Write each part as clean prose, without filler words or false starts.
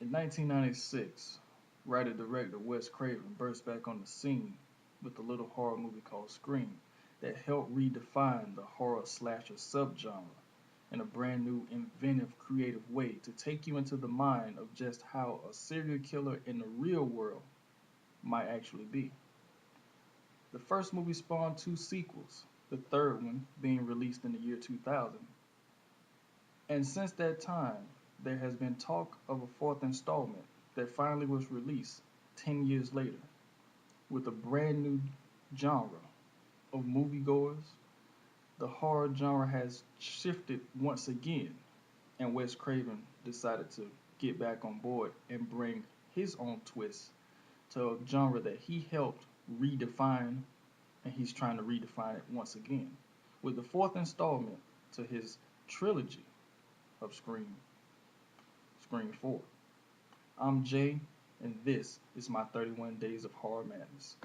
In 1996, writer-director Wes Craven burst back on the scene with a little horror movie called Scream that helped redefine the horror slasher subgenre in a brand new, inventive, creative way to take you into the mind of just how a serial killer in the real world might actually be. The first movie spawned two sequels, the third one being released in the year 2000. And since that time, there has been talk of a fourth installment that finally was released 10 years later with a brand new genre of moviegoers. The horror genre has shifted once again, and Wes Craven decided to get back on board and bring his own twist to a genre that he helped redefine, and he's trying to redefine it once again with the fourth installment to his trilogy of Scream 4. I'm Jay, and this is my 31 Days of Horror Madness.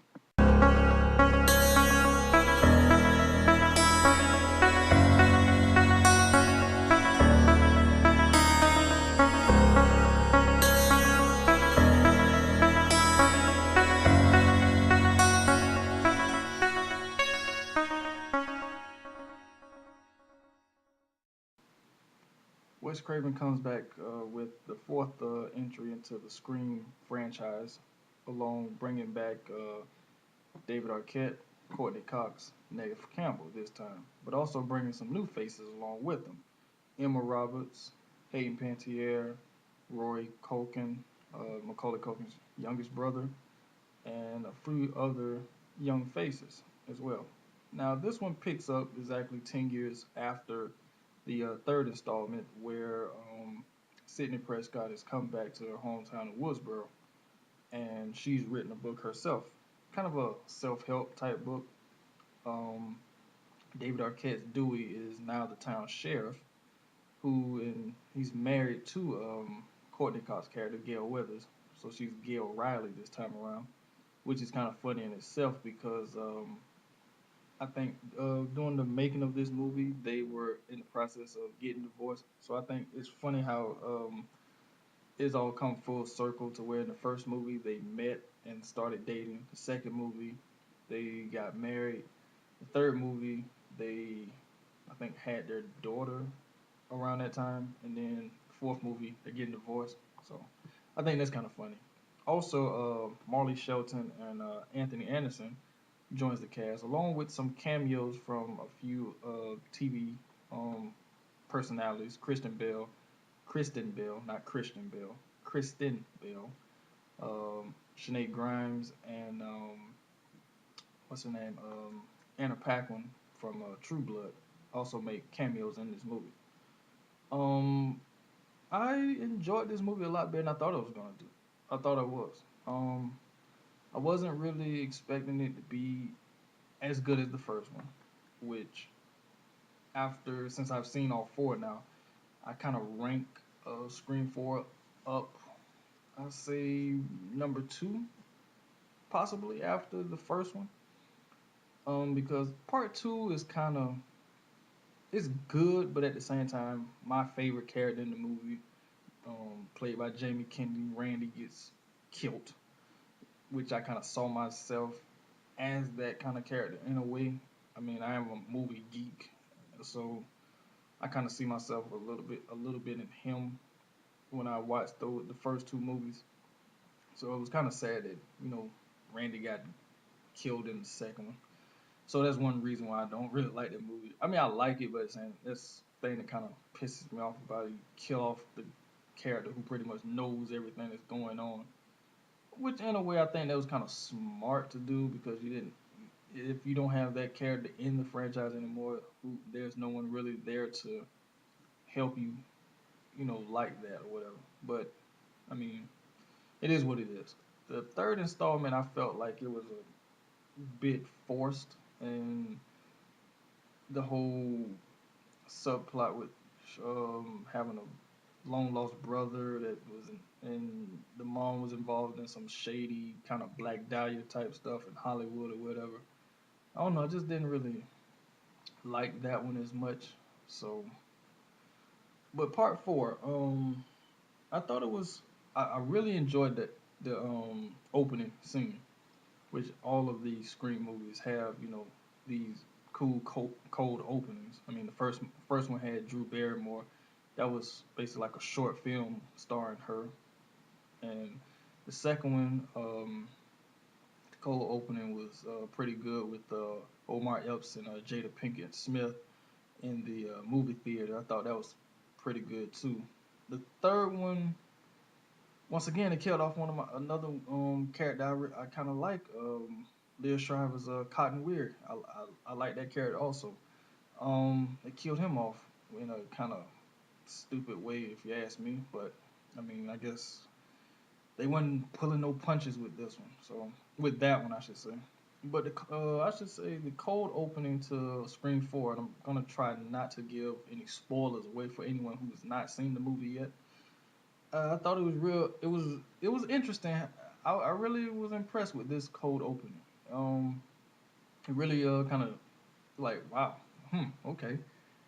Wes Craven comes back with the fourth entry into the Scream franchise, along bringing back David Arquette, Courtney Cox, Neve Campbell this time, but also bringing some new faces along with them. Emma Roberts, Hayden Panettiere, Roy Culkin, Macaulay Culkin's youngest brother, and a few other young faces as well. Now, this one picks up exactly 10 years after the third installment, where Sidney Prescott has come back to her hometown of Woodsboro, and she's written a book herself, kind of a self-help type book. Um, David Arquette's Dewey is now the town sheriff, who and he's married to Courtney Cox's character Gail Weathers, so she's Gail Riley this time around, which is kind of funny in itself because I think during the making of this movie, they were in the process of getting divorced. So I think it's funny how it's all come full circle to where in the first movie they met and started dating. The second movie, they got married. The third movie, they I think had their daughter around that time, and then the fourth movie they're getting divorced. So I think that's kind of funny. Also, Marley Shelton and Anthony Anderson joins the cast, along with some cameos from a few TV um, personalities. Kristen Bell, not Christian Bell, Kristen Bell, Sinead Grimes, and what's her name, Anna Paquin from True Blood also make cameos in this movie. Um, I enjoyed this movie a lot better than I thought I was gonna do. I thought I was. Um, I wasn't really expecting it to be as good as the first one, which since I've seen all four now, I kind of rank Scream 4 up. I'd say number two, possibly after the first one. Because part two is kind of it's good, but at the same time, my favorite character in the movie, played by Jamie Kennedy, Randy gets killed, which I kind of saw myself as that kind of character in a way. I mean, I am a movie geek, so I kind of see myself a little bit in him when I watched the first two movies. So it was kind of sad that Randy got killed in the second one. So that's one reason why I don't really like that movie. I mean, I like it, but that's the thing that kind of pisses me off about it. You kill off the character who pretty much knows everything that's going on. Which, in a way, I think that was kind of smart to do because you didn't. If you don't have that character in the franchise anymore, there's no one really there to help you, like that or whatever. But I mean, it is what it is. The third installment, I felt like it was a bit forced, and the whole subplot with having a long lost brother that was and the mom was involved in some shady kind of Black Dahlia type stuff in Hollywood or whatever. I don't know. I just didn't really like that one as much. So, but part four, I thought it was I really enjoyed the opening scene, which all of these Scream movies have. These cool cold openings. I mean, the first one had Drew Barrymore. That was basically like a short film starring her, and the second one, the cold opening was pretty good with Omar Epps and Jada Pinkett Smith in the movie theater. I thought that was pretty good too. The third one, once again, it killed off one of my another character I kind of like. Liv Shriver's Cotton Weird. I like that character also. They killed him off in a kind of stupid way, if you ask me. But I mean, I guess they wasn't pulling no punches with this one. So with that one, I should say. But I should say the cold opening to Scream 4, and I'm gonna try not to give any spoilers away for anyone who has not seen the movie yet. I thought it was real. It was interesting. I really was impressed with this cold opening. It really kind of like wow, okay.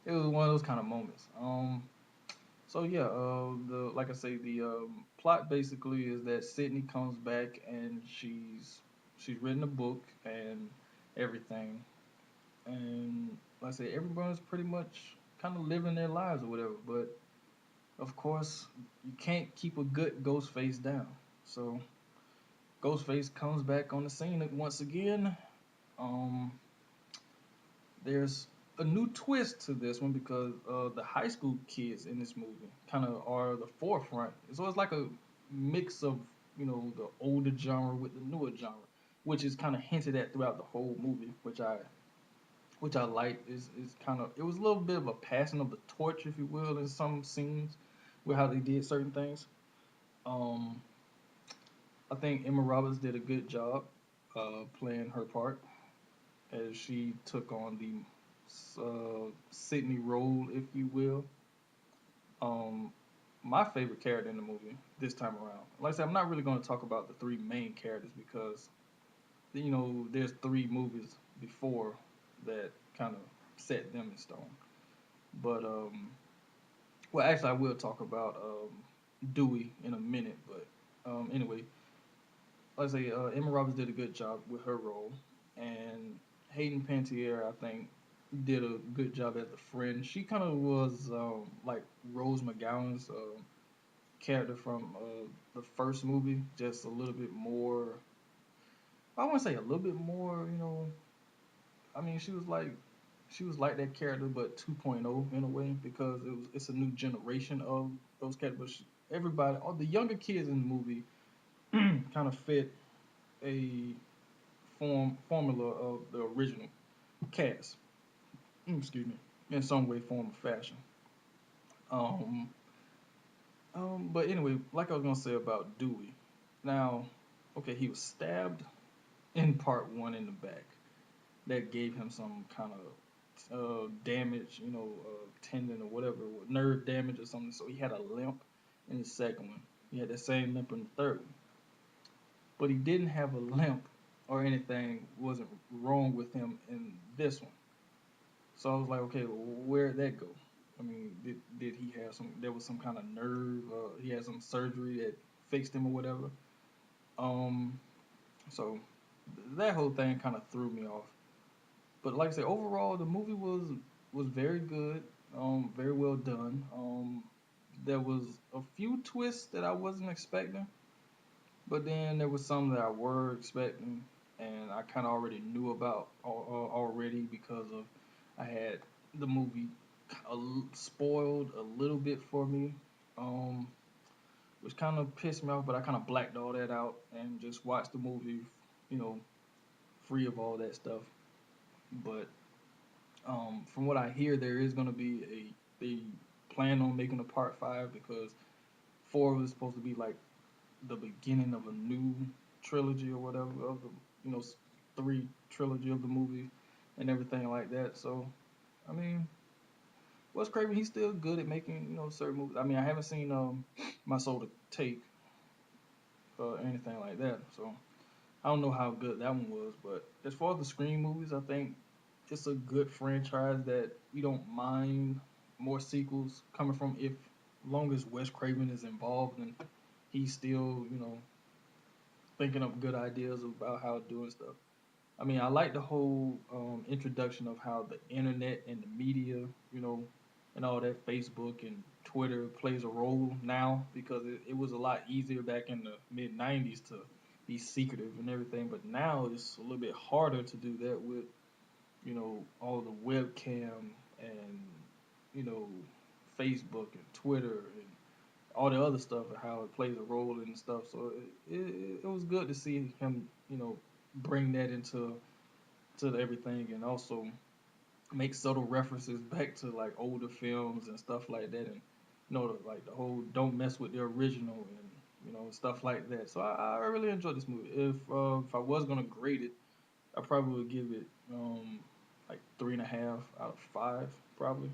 It was one of those kind of moments. So yeah, the like I say, the plot basically is that Sydney comes back and she's written a book and everything, and like I say, everyone's pretty much kind of living their lives or whatever. But of course, you can't keep a good ghost face down. So Ghostface comes back on the scene once again. Um, there's a new twist to this one because the high school kids in this movie kind of are the forefront. So it's like a mix of the older genre with the newer genre, which is kind of hinted at throughout the whole movie, which I like. Is kind of it was a little bit of a passing of the torch, if you will, in some scenes with how they did certain things. Um, I think Emma Roberts did a good job playing her part as she took on the Sydney role, if you will. Um, my favorite character in the movie this time around. Like I said, I'm not really going to talk about the three main characters because there's three movies before that kind of set them in stone. But well, actually, I will talk about Dewey in a minute. But anyway, like I say, Emma Roberts did a good job with her role, and Hayden Panettiere, I think, did a good job as the friend. She kind of was like Rose McGowan's character from the first movie, just a little bit more. I want to say a little bit more. I mean, she was like that character, but 2.0 in a way because it's a new generation of those characters. But everybody, all the younger kids in the movie, kind of fit a formula of the original cast. Excuse me, in some way, form, or fashion. Um, but anyway, like I was gonna say about Dewey. Now, okay, he was stabbed in part one in the back. That gave him some kind of damage, tendon or whatever, nerve damage or something. So he had a limp in the second one. He had the same limp in the third one. But he didn't have a limp or anything wasn't wrong with him in this one. So I was like, okay, well, where'd that go? I mean, did he have there was some kind of nerve, he had some surgery that fixed him or whatever. Um, so that whole thing kind of threw me off. But like I said, overall, the movie was very good, very well done. There was a few twists that I wasn't expecting, but then there was some that I were expecting, and I kind of already knew about already because of I had the movie spoiled a little bit for me, um, which kind of pissed me off. But I kind of blacked all that out and just watched the movie, you know, free of all that stuff. But from what I hear, there is going to be they plan on making a part 5 because 4 was supposed to be like the beginning of a new trilogy or whatever of the you know 3 trilogy of the movie and everything like that. So I mean, Wes Craven, he's still good at making certain movies. I mean, I haven't seen My Soul to Take or anything like that, so I don't know how good that one was. But as far as the Scream movies, I think it's a good franchise that we don't mind more sequels coming from if long as Wes Craven is involved and he's still, thinking up good ideas about how doing stuff. I mean, I like the whole introduction of how the internet and the media, you know, and all that Facebook and Twitter plays a role now because it was a lot easier back in the mid 90s to be secretive and everything. But now it's a little bit harder to do that with, all the webcam and, you know, Facebook and Twitter and all the other stuff and how it plays a role in stuff. So it was good to see him, bring that into everything and also make subtle references back to like older films and stuff like that, and like the whole don't mess with the original and stuff like that. So I really enjoyed this movie. If I was gonna grade it, I probably would give it like 3.5 out of 5 probably.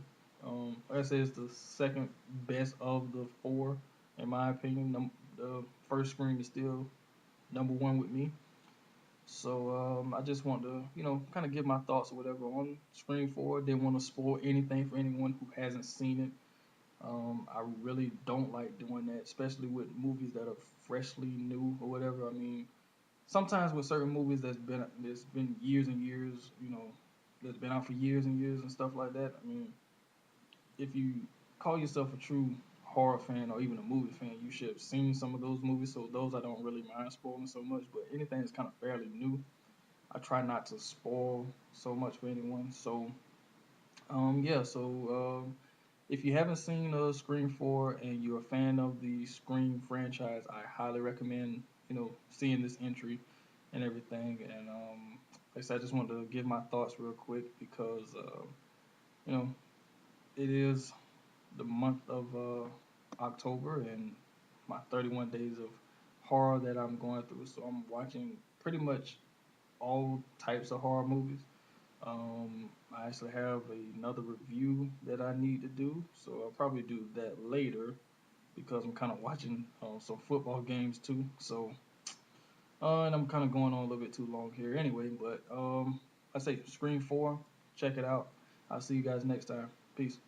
Like I said, it's the second best of the four in my opinion. The first Scream is still number one with me. So I just want to, kind of give my thoughts or whatever on Scream 4. Didn't want to spoil anything for anyone who hasn't seen it. I really don't like doing that, especially with movies that are freshly new or whatever. I mean, sometimes with certain movies that's been years and years, that's been out for years and years and stuff like that. I mean, if you call yourself a true horror fan or even a movie fan, you should have seen some of those movies. So those I don't really mind spoiling so much. But anything that's kind of fairly new, I try not to spoil so much for anyone. So, yeah. So, if you haven't seen Scream 4 and you're a fan of the Scream franchise, I highly recommend seeing this entry and everything. And like I said, I just wanted to give my thoughts real quick because you know it is the month of October and my 31 days of horror that I'm going through. So I'm watching pretty much all types of horror movies. I actually have another review that I need to do, so I'll probably do that later because I'm kind of watching some football games too. So, and I'm kind of going on a little bit too long here anyway, but I say Scream 4, check it out. I'll see you guys next time. Peace.